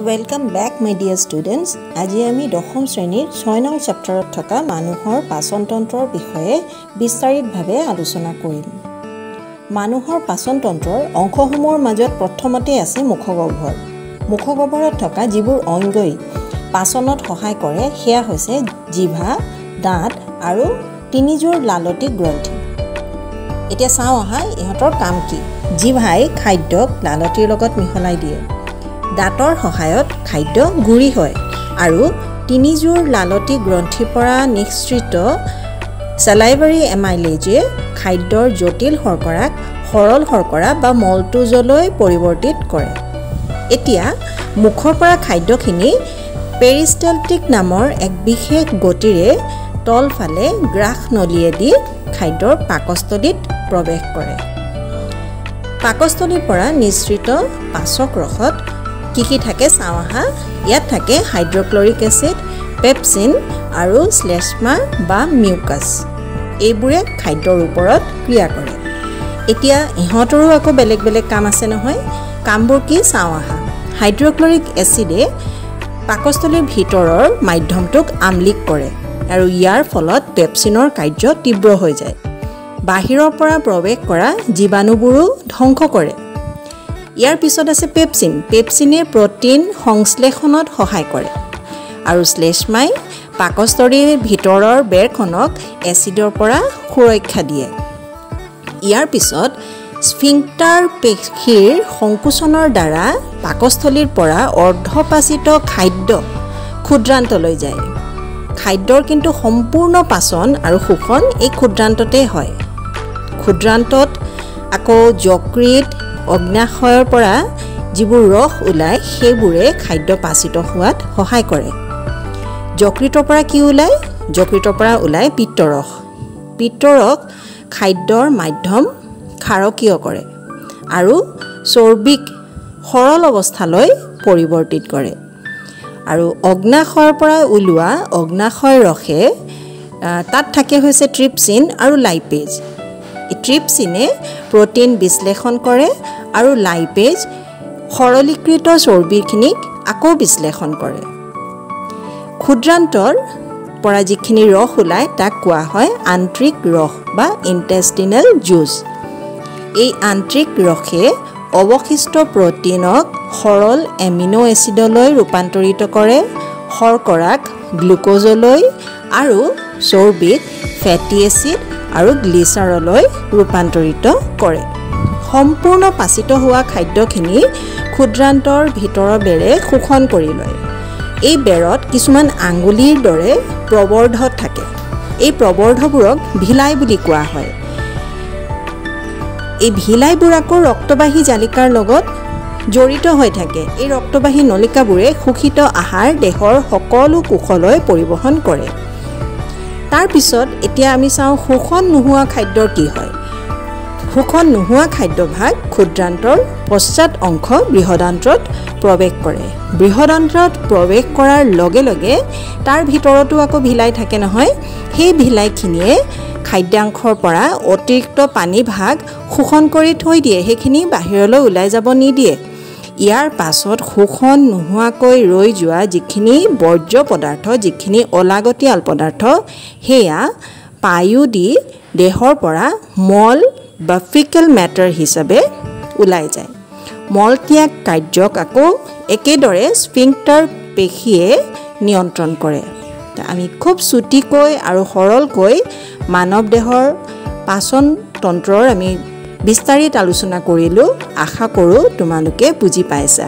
Welcome back my dear students. আজি আমি দশম শ্ৰেণীৰ 6 নং চেপ্টাৰত থকা মানুহৰ পাচন তন্ত্ৰৰ বিষয়ে বিস্তাৰিতভাৱে আলোচনা কৰিম। মানুহৰ পাচন তন্ত্ৰৰ অংশসমূহৰ মাজত প্ৰথমতে আছে মুখগহ্বৰ। মুখগহ্বৰত থকা যিবোৰ অংগই পাচনত সহায় কৰে সেয়া হৈছে জিভা, দাঁত আৰু তিনিজোৰ লালতি গ্ৰন্থি। এতিয়া চাওঁ আহা ইহঁতৰ কাম কি। জিভাই খাদ্যক লালতিৰ লগত মিহলাই দিয়ে। দাঁতৰ সহায়ত খাদ্য গুৰি হয় আৰু তিনিজোৰ লালতি গ্ৰন্থিৰ পৰা নিঃসৃত চেলাইভাৰী এমাইলেজে খাদ্যৰ জটিল শৰ্কৰাক সৰল শৰ্কৰা বা মলটোজলৈ পৰিৱৰ্তিত কৰে। এতিয়া মুখৰ পৰা খাদ্যখিনি পেৰিষ্টালটিক নামৰ এক বিশেষ গতিৰে তলফালে গ্ৰাস নলীয়েদি খাদ্যৰ পাকস্থলীত প্ৰৱেশ কৰে। পাকস্থলীৰ পৰা নিঃসৃত পাচক ৰসত কি থাকে চাওঁ আহা। ইয়াত থাকে হাইড্ৰক্লৰিক এচিড, পেপচিন আৰু শ্লেষ্মা বা মিউকাছ। এইবোৰে খাদ্যৰ ওপৰত ক্ৰিয়া কৰে। এতিয়া ইহঁতৰো আকৌ বেলেগ বেলেগ কাম আছে নহয়। কামবোৰ কি চাওঁ আহা। হাইড্ৰক্লৰিক এচিডে পাকস্থলীৰ ভিতৰৰ মাধ্যমটোক আম্লিক কৰে আৰু ইয়াৰ ফলত পেপচিনৰ কাৰ্য তীব্ৰ হৈ যায়। বাহিৰৰ পৰা প্ৰৱেশ কৰা জীৱাণুবোৰো ধ্বংস কৰে। ইয়াৰ পিছত আছে পেপচিন। পেপচিনে প্ৰটিন সংশ্লেষণত সহায় কৰে আৰু শ্লেষ্মাই পাকস্থলীৰ ভিতৰৰ বেৰখনক এচিডৰ পৰা সুৰক্ষা দিয়ে। ইয়াৰ পিছত স্ফিংক্টাৰ পেশীৰ সংকোচনৰ দ্বাৰা পাকস্থলীৰ পৰা অৰ্ধপাচিত খাদ্য ক্ষুদ্ৰান্তলৈ যায়। খাদ্যৰ কিন্তু সম্পূৰ্ণ পাচন আৰু শোষণ এই ক্ষুদ্ৰান্ততে হয়। ক্ষুদ্ৰান্তত আকৌ যকৃত, অগ্নাশয়ৰ পৰা যিবোৰ ৰস ওলায় সেইবোৰে খাদ্য পাচিত হোৱাত সহায় কৰে। যকৃতৰ পৰা কি ওলায়? যকৃতৰ পৰা ওলায় পিত্তৰস। পিত্তৰস খাদ্যৰ মাধ্যম ক্ষাৰকীয় কৰে আৰু চৰ্বিক সৰল অৱস্থালৈ পৰিৱৰ্তিত কৰে। আৰু অগ্নাশয়ৰ পৰা ওলোৱা অগ্নাশয় ৰসে তাত থাকে হৈছে ট্ৰিপচিন আৰু লাইপেজ। ট্ৰিপচিনে প্ৰটিন বিশ্লেষণ কৰে আৰু লাইপেজ সৰলীকৃত চৰ্বিখিনিক আকৌ বিশ্লেষণ কৰে। ক্ষুদ্ৰান্তৰ পৰা যিখিনি ৰস ওলায় তাক কোৱা হয় আন্ত্ৰিক ৰস বা ইণ্টেষ্টিনেল জুচ। এই আন্ত্ৰিক ৰসে অৱশিষ্ট প্ৰটিনক সৰল এমিনো এচিডলৈ ৰূপান্তৰিত কৰে, শৰ্কৰাক গ্লুক'জলৈ আৰু চৰ্বিক ফেটি এচিড আৰু গ্লিচাৰলৈ ৰূপান্তৰিত কৰে। সম্পূৰ্ণ পাচিত হোৱা খাদ্যখিনি ক্ষুদ্ৰান্তৰ ভিতৰৰ বেৰে শোষণ কৰি লয়। এই বেৰত কিছুমান আঙুলিৰ দৰে প্ৰবৰ্ধ থাকে। এই প্ৰবৰ্ধবোৰক ভিলাই বুলি কোৱা হয়। এই ভিলাইবোৰ আকৌ ৰক্তবাহী জালিকাৰ লগত জড়িত হৈ থাকে। এই ৰক্তবাহী নলিকাবোৰে শোষিত আহাৰ দেহৰ সকলো কোষলৈ পৰিবহণ কৰে। তাৰপিছত এতিয়া আমি চাওঁ শোষণ নোহোৱা খাদ্যৰ কি হয়। শোষণ নোহোৱা খাদ্যভাগ ক্ষুদ্ৰান্তৰ পশ্চাৎ অংশ বৃহদান্ত্ৰত প্ৰৱেশ কৰে। বৃহদান্ত্ৰত প্ৰৱেশ কৰাৰ লগে লগে তাৰ ভিতৰতো আকৌ ভিলাই থাকে নহয়। সেই ভিলাইখিনিয়ে খাদ্যাংশৰ পৰা অতিৰিক্ত পানী ভাগ শোষণ কৰি থৈ দিয়ে। সেইখিনি বাহিৰলৈ ওলাই যাব নিদিয়ে। ইয়াৰ পাছত শোষণ নোহোৱাকৈ ৰৈ যোৱা যিখিনি বৰ্জ্য পদাৰ্থ, যিখিনি অলাগতিয়াল পদাৰ্থ, সেয়া পায়ু দি দেহৰ পৰা মল বা ফিকেল মেটাৰ হিচাপে ওলাই যায়। মলত্যাগ কাৰ্যক আকৌ একেদৰে স্ফিংক্টাৰ পেশীয়ে নিয়ন্ত্ৰণ কৰে। আমি খুব চুটিকৈ আৰু সৰলকৈ মানৱ দেহৰ পাচন তন্ত্ৰৰ আমি বিস্তাৰিত আলোচনা কৰিলোঁ। আশা কৰোঁ তোমালোকে বুজি পাইছা।